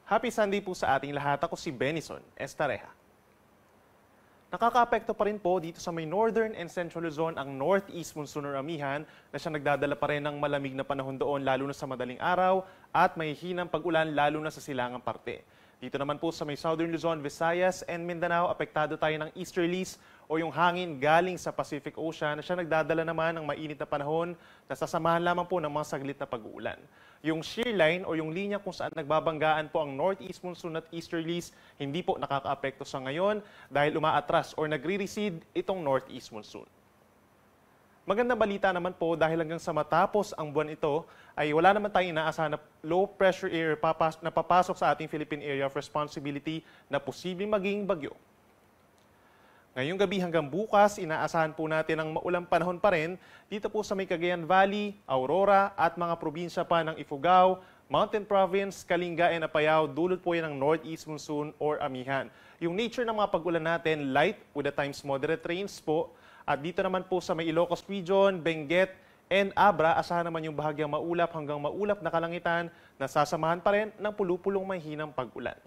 Happy Sunday po sa ating lahat. Ako si Benison Estareja. Nakakaapekto pa rin po dito sa may northern and central Luzon ang northeast monsoon or amihan na siya nagdadala pa rin ng malamig na panahon doon lalo na sa madaling araw at may hinang pag-ulan lalo na sa silangang parte. Dito naman po sa may southern Luzon, Visayas and Mindanao, apektado tayo ng easterlies o yung hangin galing sa Pacific Ocean na siya nagdadala naman ng mainit na panahon na sasamahan lamang po ng mga saglit na pag-uulan. Yung shear line o yung linya kung saan nagbabanggaan po ang northeast monsoon at easterlies, hindi po nakakaapekto sa ngayon dahil umaatras or nagre-recede itong northeast monsoon. Magandang balita naman po dahil hanggang sa matapos ang buwan ito ay wala naman tayong inaasahan na low pressure area na papasok sa ating Philippine Area of Responsibility na posibleng maging bagyo. Ngayong gabi hanggang bukas, inaasahan po natin ang maulang panahon pa rin dito po sa may Cagayan Valley, Aurora at mga probinsya pa ng Ifugao, Mountain Province, Kalinga and Apayao, dulot po yan ng northeast monsoon or amihan. Yung nature ng mga pag-ulan natin, light with at times moderate rains po. At dito naman po sa may Ilocos Region, Benguet and Abra, asahan naman yung bahagyang maulap hanggang maulap na kalangitan na sasamahan pa rin ng pulupulong may hinang pag-ulan.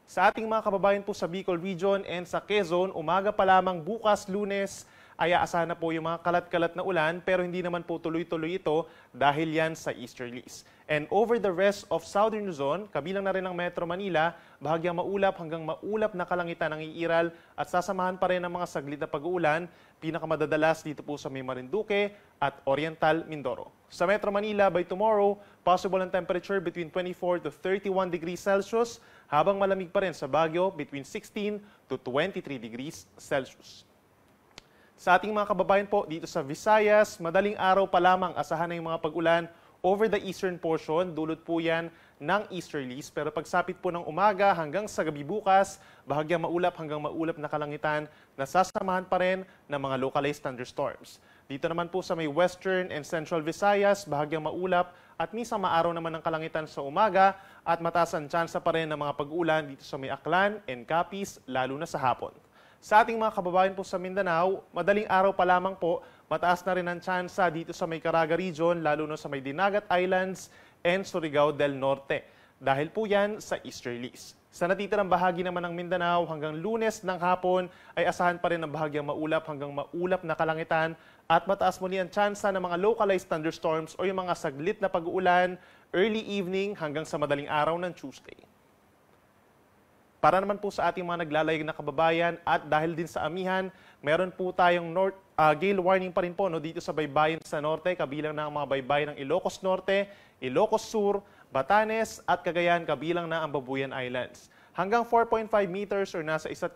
Sa ating mga kababayan po sa Bicol Region and sa Quezon, umaga pa lamang bukas Lunes ay aasahan na po yung mga kalat-kalat na ulan pero hindi naman po tuloy-tuloy ito dahil yan sa easterlies. And over the rest of southern Luzon, kabilang na rin ang Metro Manila, bahagyang maulap hanggang maulap na kalangitan ang iiral at sasamahan pa rin ng mga saglit na pag-uulan, pinakamadadalas dito po sa may Marinduque at Oriental Mindoro. Sa Metro Manila, by tomorrow, possible ang temperature between 24 to 31 degrees Celsius, habang malamig pa rin sa Baguio between 16 to 23 degrees Celsius. Sa ating mga kababayan po dito sa Visayas, madaling araw pa lamang asahan na yung mga pag-ulan over the eastern portion. Dulot po yan ng easterlies. Pero pagsapit po ng umaga hanggang sa gabi bukas, bahagyang maulap hanggang maulap na kalangitan na sasamahan pa rin ng mga localized thunderstorms. Dito naman po sa may western and central Visayas, bahagyang maulap at minsan maaraw naman ng kalangitan sa umaga at mataas ang tsansa pa rin ng mga pag-ulan dito sa may Aklan and Capiz, lalo na sa hapon. Sa ating mga kababayan po sa Mindanao, madaling araw pa lamang po, mataas na rin ang tsansa dito sa may Caraga Region, lalo na sa may Dinagat Islands and Surigao del Norte. Dahil po yan sa easterlies. Sa natitirang bahagi naman ng Mindanao, hanggang Lunes ng hapon ay asahan pa rin ang bahagyang maulap hanggang maulap na kalangitan at mataas muli ang tsansa ng mga localized thunderstorms o yung mga saglit na pag-uulan early evening hanggang sa madaling araw ng Tuesday. Para naman po sa ating mga naglalayag na kababayan at dahil din sa amihan, meron po tayong gale warning pa rin po dito sa baybayin sa norte, kabilang na ang mga baybayin ng Ilocos Norte, Ilocos Sur, Batanes at Cagayan, kabilang na ang Babuyan Islands. Hanggang 4.5 meters or nasa 1.5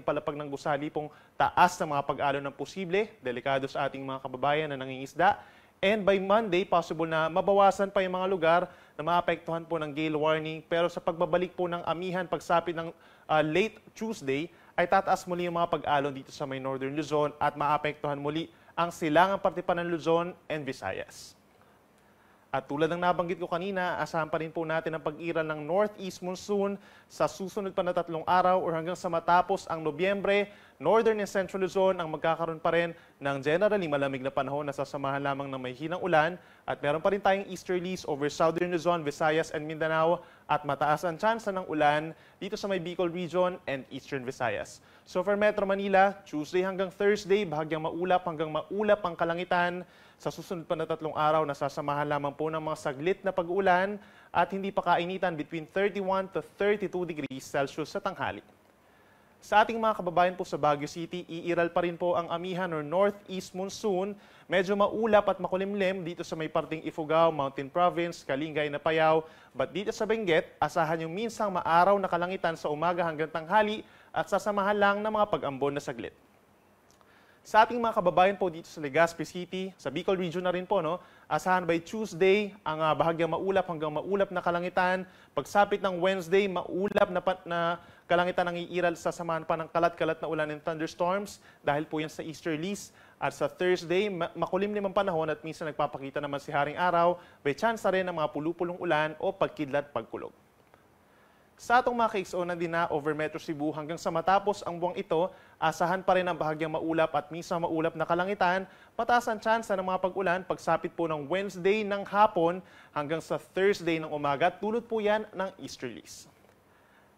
palapag ng gusali pong taas na mga pag-alon ng posible, delikado sa ating mga kababayan na nangingisda. And by Monday, possible na mabawasan pa yung mga lugar na maapektuhan po ng gale warning. Pero sa pagbabalik po ng amihan, pagsapit ng late Tuesday, ay tataas muli yung mga pag-alon dito sa may northern Luzon at maapektuhan muli ang silangang parte pa ng Luzon and Visayas. At tulad ng nabanggit ko kanina, asahan pa rin po natin ang pag-iral ng northeast monsoon sa susunod pa na 3 araw or hanggang sa matapos ang Nobyembre. Northern and Central Luzon ang magkakaroon pa rin ng generally malamig na panahon na sasamahan lamang ng may hinang ulan. At meron pa rin tayong easterlies over Southern Luzon, Visayas and Mindanao at mataas ang tsansa ng ulan dito sa may Bicol Region and Eastern Visayas. So for Metro Manila, Tuesday hanggang Thursday, bahagyang maulap hanggang maulap ang kalangitan. Sa susunod pa na 3 araw, nasasamahan lamang po ng mga saglit na pag-uulan at hindi pa kainitan between 31 to 32 degrees Celsius sa tanghali. Sa ating mga kababayan po sa Baguio City, iiral pa rin po ang amihan or northeast monsoon. Medyo maulap at makulimlim dito sa may parting Ifugao, Mountain Province, Kalinga and Apayao. But dito sa Benguet, asahan yung minsang maaraw na kalangitan sa umaga hanggang tanghali at sasamahan lang ng mga pag-ambon na saglit. Sa ating mga kababayan po dito sa Legazpi City, sa Bicol Region na rin po, asahan by Tuesday ang bahagyang maulap hanggang maulap na kalangitan. Pagsapit ng Wednesday, maulap na kalangitan ang iiral, sasamahan pa ng kalat-kalat na ulan and thunderstorms dahil po yan sa easterlies. At sa Thursday, makulimlim ang panahon at minsan nagpapakita naman si Haring Araw, may chance rin ng mga pulupulong ulan o pagkidlat pagkulog. Sa atong mga kaigsuonan din na over Metro Cebu hanggang sa matapos ang buwang ito, asahan pa rin ang bahagyang maulap at minsan maulap na kalangitan, mataas ang tsansa ng mga pag-ulan pagsapit po ng Wednesday ng hapon hanggang sa Thursday ng umaga, tulad po yan ng easterlies.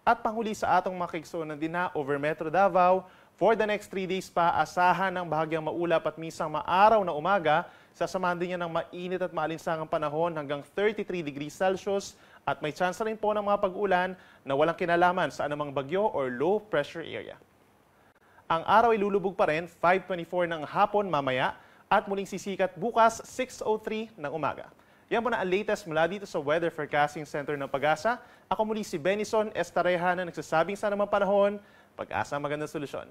At panghuli sa atong mga kaigsuonan din na over Metro Davao, for the next 3 days pa, asahan ng bahagyang maulap at minsan maaraw na umaga, sasamahan din niya ng mainit at maalinsangang panahon hanggang 33 degrees Celsius at may chance rin po ng mga pag-ulan na walang kinalaman sa anumang bagyo or low pressure area. Ang araw ay lulubog pa rin 5:24 ng hapon mamaya at muling sisikat bukas 6:03 ng umaga. Yan po na ang latest mula dito sa Weather Forecasting Center ng Pag-asa. Ako muli si Benison Estareja na nagsasabing sa namang panahon, Pag-asa magandang solusyon.